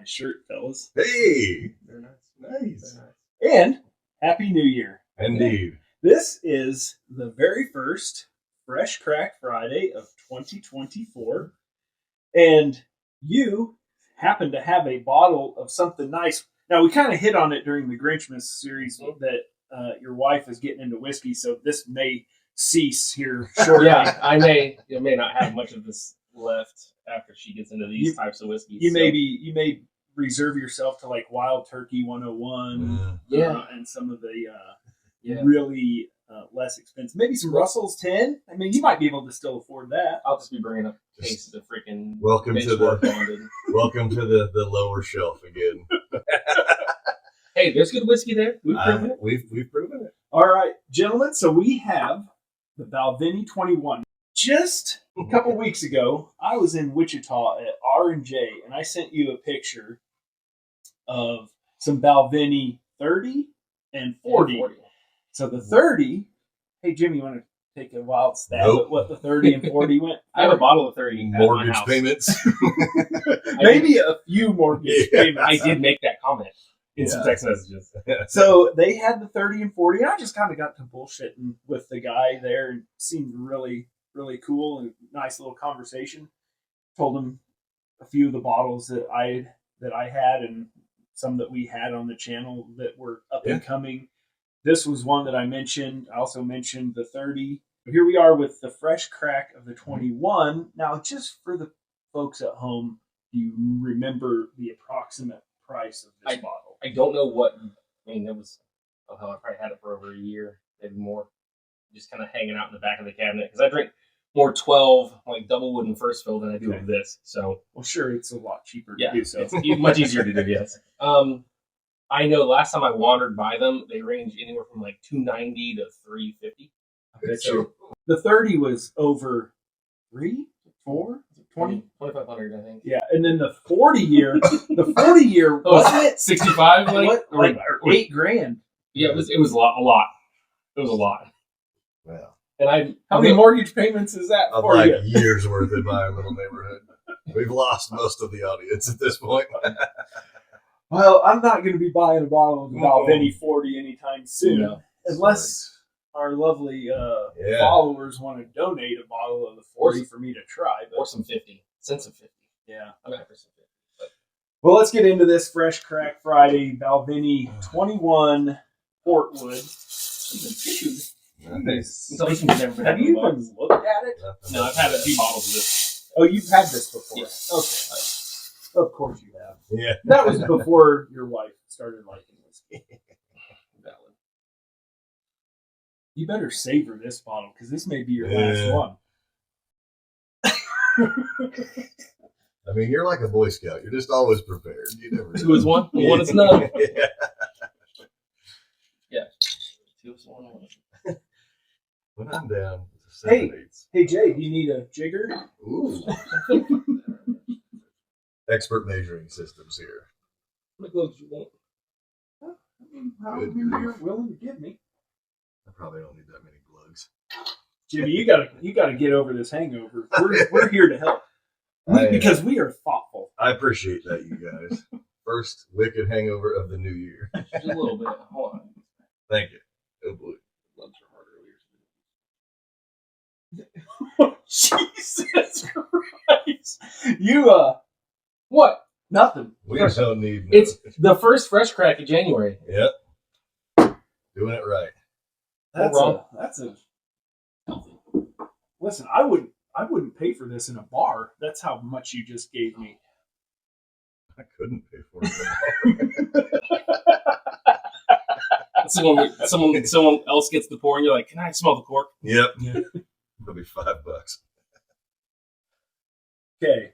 Nice shirt, fellas. Hey! Very nice. Nice. Very nice. And Happy New Year. Indeed. This is the very first Fresh Crack Friday of 2024. And you happen to have a bottle of something nice. Now, we kind of hit on it during the Grinchmas series that your wife is getting into whiskey, so this may cease here shortly. Yeah, I may not have much of this left after she gets into these types of whiskeys. You may reserve yourself to like Wild Turkey 101, and some of the really less expensive, maybe some Russell's 10. I mean, you might be able to still afford that. I'll just be bringing up cases of freaking Welcome to bonded. Welcome to the lower shelf again. Hey, there's good whiskey there. We've proven it. We've proven it. All right, gentlemen. So we have the Balvenie 21. Just a couple weeks ago, I was in Wichita at R&J, and I sent you a picture of some Balvenie 30 and 40. So the 30, hey, Jimmy, you want to take a wild stab at what the 30 and 40 went? I have a bottle of 30 at my Mortgage house. payments. Maybe a few mortgage payments. I did make that comment in some text messages. So they had the 30 and 40, and I just kind of got to bullshitting with the guy there, and it seemed really, really cool and nice little conversation. Told him a few of the bottles that I had and some that we had on the channel that were up and coming. This was one that I mentioned. I also mentioned the 30. Here we are with the fresh crack of the 21. Now, just for the folks at home, do you remember the approximate price of this bottle? I don't know what. I mean, it was. Oh hell, I probably had it for over a year, maybe more. Just kind of hanging out in the back of the cabinet because I drink more 12 like double wood and first fill than I do of this. So, well, sure, it's a lot cheaper to do so. It's much easier to do. Yes. I know last time I wandered by them, they range anywhere from like $290 to $350. Okay, so the 30 was over 3, 4, 20, 2,500, I think. Yeah, and then the 40 year, wasn't it 65? like $8,000? Yeah, it was a lot. It was a lot. Well, and how many mortgage payments is that of for like you? years worth in my little neighborhood. We've lost most of the audience at this point. Well, I'm not going to be buying a bottle of the Balvenie 40 anytime soon, unless our lovely followers want to donate a bottle of the 40 for me to try. Or some 50. Send some 50. Yeah. I'm not for some 50. But. Well, let's get into this Fresh Crack Friday Balvenie 21 Portwood. Nice. Have you even looked at it? No, I've had a few bottles of this. Oh, you've had this before? Yes. Okay. Of course you have. Yeah. That was before your wife started liking whiskey. Valid. You better savor this bottle because this may be your last one. I mean, you're like a Boy Scout. You're just always prepared. You never know. 2 is 1, 1 is none. Yeah. 2 is 1. When I'm down, it's a 7/8. Hey Jay, do you need a jigger? Ooh. Expert measuring systems here. How many gloves do you want? However you're willing to give me. I probably don't need that many plugs. Jimmy, you gotta get over this hangover. We're here to help because we are thoughtful. I appreciate that, you guys. First wicked hangover of the new year. Just a little bit. Hold on. Thank you. Oh boy. Gloves are hard earlier. Jesus Christ! You what? Nothing. We don't need. It's the first fresh crack of January. Yep. Doing it right. That's a healthy. Listen, I wouldn't pay for this in a bar. That's how much you just gave me. I couldn't pay for it. Someone else gets the pour, and you're like, "Can I smell the cork?" Yep. That'll be $5. Okay.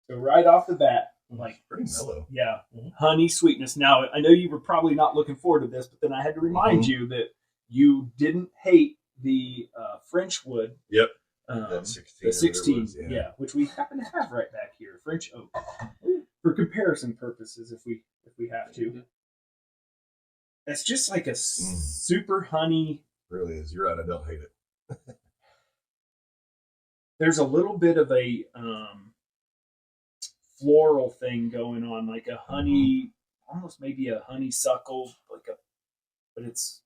So right off the bat, like pretty mellow. Yeah. Honey sweetness. Now, I know you were probably not looking forward to this, but then I had to remind you that you didn't hate the French wood. Yep. That 16. The 16, was, yeah, which we happen to have right back here, French oak, for comparison purposes, if we have to. It's just like a super honey. It really is. You're right. I don't hate it. There's a little bit of a floral thing going on, like a honey, almost maybe a honeysuckle, but it's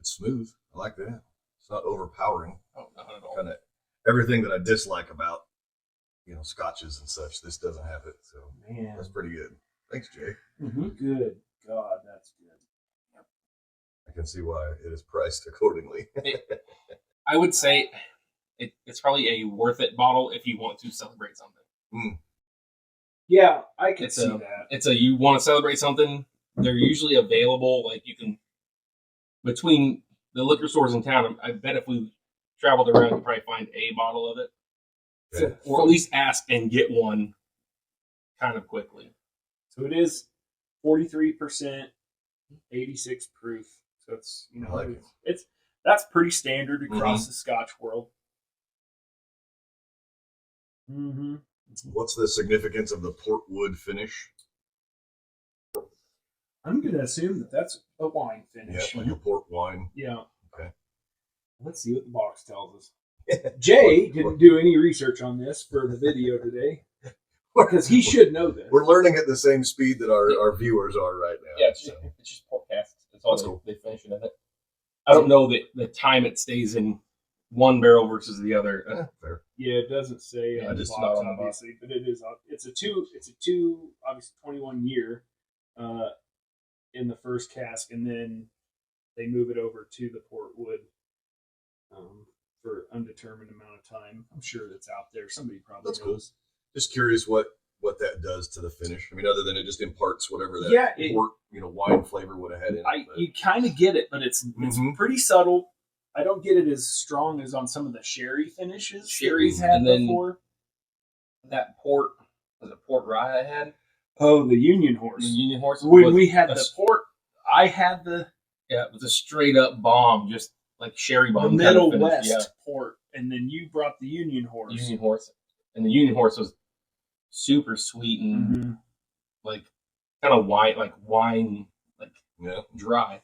smooth. I like that. It's not overpowering. Oh, not at all. Kind of everything that I dislike about scotches and such. This doesn't have it, so man, that's pretty good. Thanks, Jay. good. God, that's good. I can see why it is priced accordingly. I would say it's probably a worth it bottle if you want to celebrate something. Yeah, I can It's see a- that. You want to celebrate something, they're usually available. Like you can, between the liquor stores in town, I bet if we traveled around, you'd probably find a bottle of it. Okay. Or at least ask and get one kind of quickly. So it is 43%, 86 proof. So it's I like it. it's that's pretty standard across the Scotch world. Mm-hmm. What's the significance of the Portwood finish? I'm gonna assume that that's a wine Yeah, finish. like a port wine. Yeah. Okay. Let's see what the box tells us. Jay didn't do any research on this for the video today because he should know this. We're learning at the same speed that our viewers are right now. Yeah, it's so. just port casks. That's all That's cool. they finish it in it. I don't know the time it stays in one barrel versus the other. Fair. Yeah, it doesn't say Yeah, on the just box, not on the box. obviously, but it is. It's a two, obviously 21 year, in the first cask, and then they move it over to the Portwood, for undetermined amount of time. I'm sure that's out there. Somebody probably That's cool. knows. Just curious what that does to the finish. I mean, other than it just imparts whatever that port, wine flavor would have had in it. You kind of get it, but it's pretty subtle. I don't get it as strong as on some of the sherry finishes. Sherry's had And then- before. That port was it Port Rye I had? Oh, the Union Horse. The Union Horse. When was we had a- the port, I had the it was a straight up bomb, just like sherry bomb. the kind of Middle finish. West Yeah. port, and then you brought the Union Horse. Union Horse, and the Union Horse was super sweet and Mhm. like kind of wine, Yeah. dry.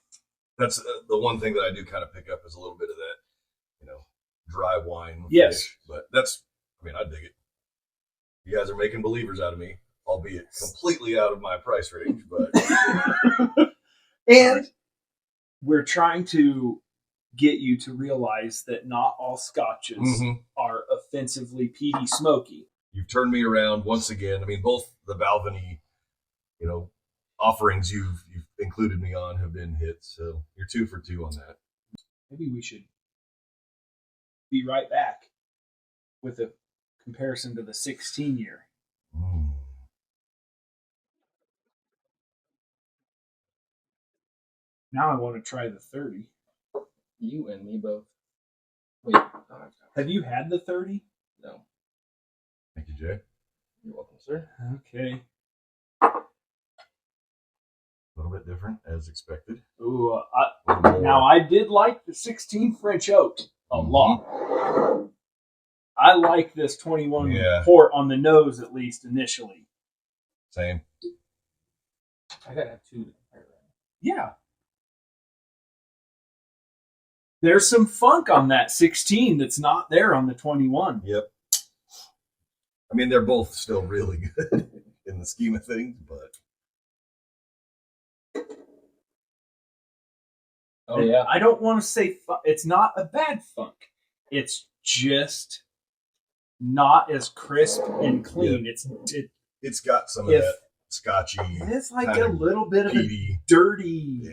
That's the one thing that I do kind of pick up is a little bit of that, dry wine. Yes. Finish. But I dig it. You guys are making believers out of me, albeit completely out of my price range, but And we're trying to get you to realize that not all scotches are offensively peaty smoky. you've turned me around once again. I mean, both the Balvenie, offerings you've included me on have been hits. So you're 2 for 2 on that. Maybe we should be right back with a comparison to the 16 year. Now I want to try the 30. You and me both. Wait, Have you had the 30? no. Thank you, Jay. You're welcome, sir. Okay. A little bit different as expected. Ooh, A little more. now I did like the 16 French oak a lot. I like this 21 port on the nose, at least initially. Same. I gotta have two. Yeah. There's some funk on that 16 that's not there on the 21. Yep. I mean, they're both still really good in the scheme of things, but Oh yeah. I don't want to say it's not a bad funk. It's just not as crisp and clean. it's got some of that scotchy. It's like kind a of little bit of a peaty. dirty. Yeah,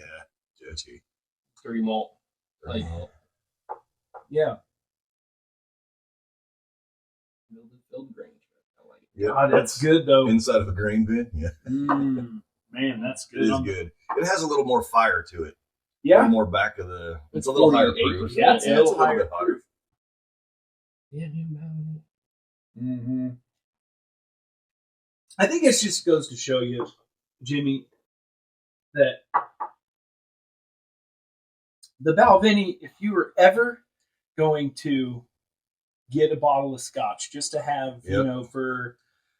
dirty. Dirty malt. Dirty Like- malt. Yeah. Filled grain. I like it. Yep. God, that's good though. Inside of a grain bin. Yeah, Man, that's good. it is good. It has a little more fire to it. A Yeah. little more back of the. It's a little higher 48%. proof. Yeah, it's a little bit higher hotter. proof. Yeah, I think it just goes to show you, Jimmy, that the Balvenie, if you were ever going to get a bottle of scotch just to have, for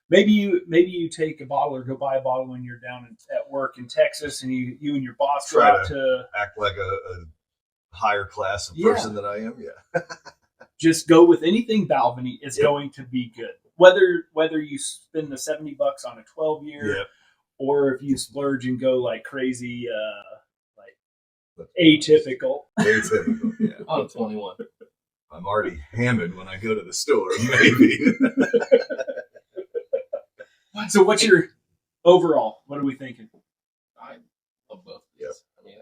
maybe you take a bottle or go buy a bottle when you're down at work in Texas and you and your boss go Try out to Act like a higher class of person than I am. Yeah. just go with anything Balvenie is going to be good. whether you spend the $70 on a 12-year, Yeah. or if you splurge and go like crazy, like atypical. Atypical, yeah. On 21. I'm already hammered when I go to the store, maybe. So what's your overall? What are we thinking? I love both. Yep. I mean,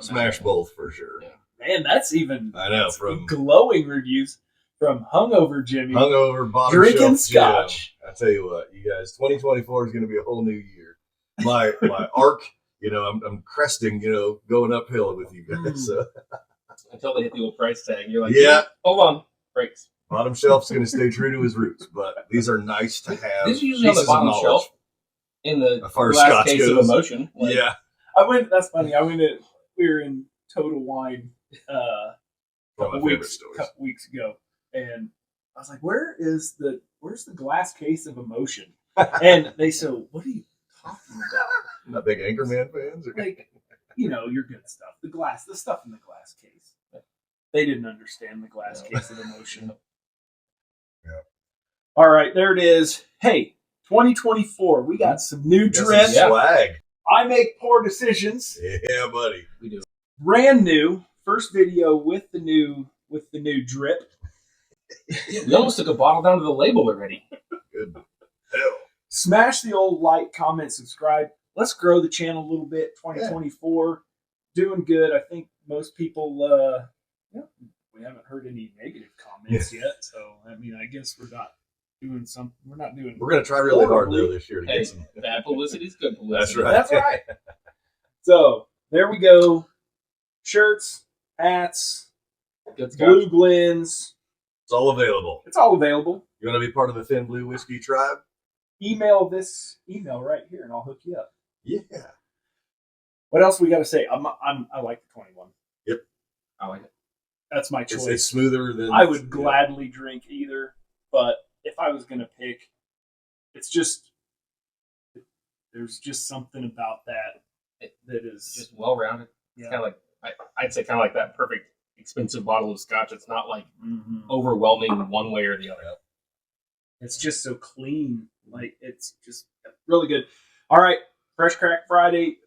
Smash both for sure. Yeah. Man, that's even I know, from glowing reviews from hungover Jimmy. hungover bottom Drinking shelf Jim. Scotch. I tell you what, you guys, 2024 is going to be a whole new year. My arc, I'm cresting, going uphill with you guys. So Until they hit the old price tag, you're like, Yeah. hold on, brakes. bottom shelf's going to stay true to his roots, but these are nice to have. These are usually on the pieces of bottom knowledge. shelf in the As far as glass Scotch case goes. of emotion. Like, Yeah, That's funny. We were in Total Wine one of my favorite stores. couple weeks ago, and I was like, where's the glass case of emotion? And they said, what are you talking about? Not big Anchorman fans? Or? Like, your good stuff. The stuff in the glass case. They didn't understand the glass case of emotion. Yeah. All right, there it is. Hey, 2024. We got some new Got some drip. swag. I make poor decisions. Yeah, buddy. we do. Brand new. First video with the new drip. We almost took a bottle down to the label already. Good hell. Smash the old like, comment, subscribe. Let's grow the channel a little bit. 2024, doing good. I think most people, we haven't heard any negative comments yet. So, I mean, I guess we're not doing something. We're not doing. We're going to try really hard, horribly. though, this year to Hey, get some. bad publicity is good publicity. That's right. That's right. So, there we go. Shirts, hats, Good Scotch. Blue Glens. It's all available. It's all available. You want to be part of the Thin Blue Whiskey tribe? Email this email right here, and I'll hook you up. Yeah. What else we got to say? I like the 21. I like it. That's my It's choice. smoother than. I would gladly drink either, but if I was going to pick, it's just there's just something about that is Just well rounded. It's yeah. kind of like I'd say kind of like that perfect expensive bottle of Scotch. It's not like Mhm. overwhelming one way or the other. It's just so clean. Like it's just really good. All right, Fresh Crack Friday,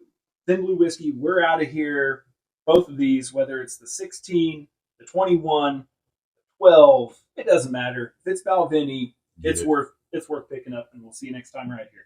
Thin Blue Whiskey. We're out of here. Both of these, whether it's the 16, the 21, the 12, it doesn't matter. If it's Balvenie, it's worth picking up, and we'll see you next time right here.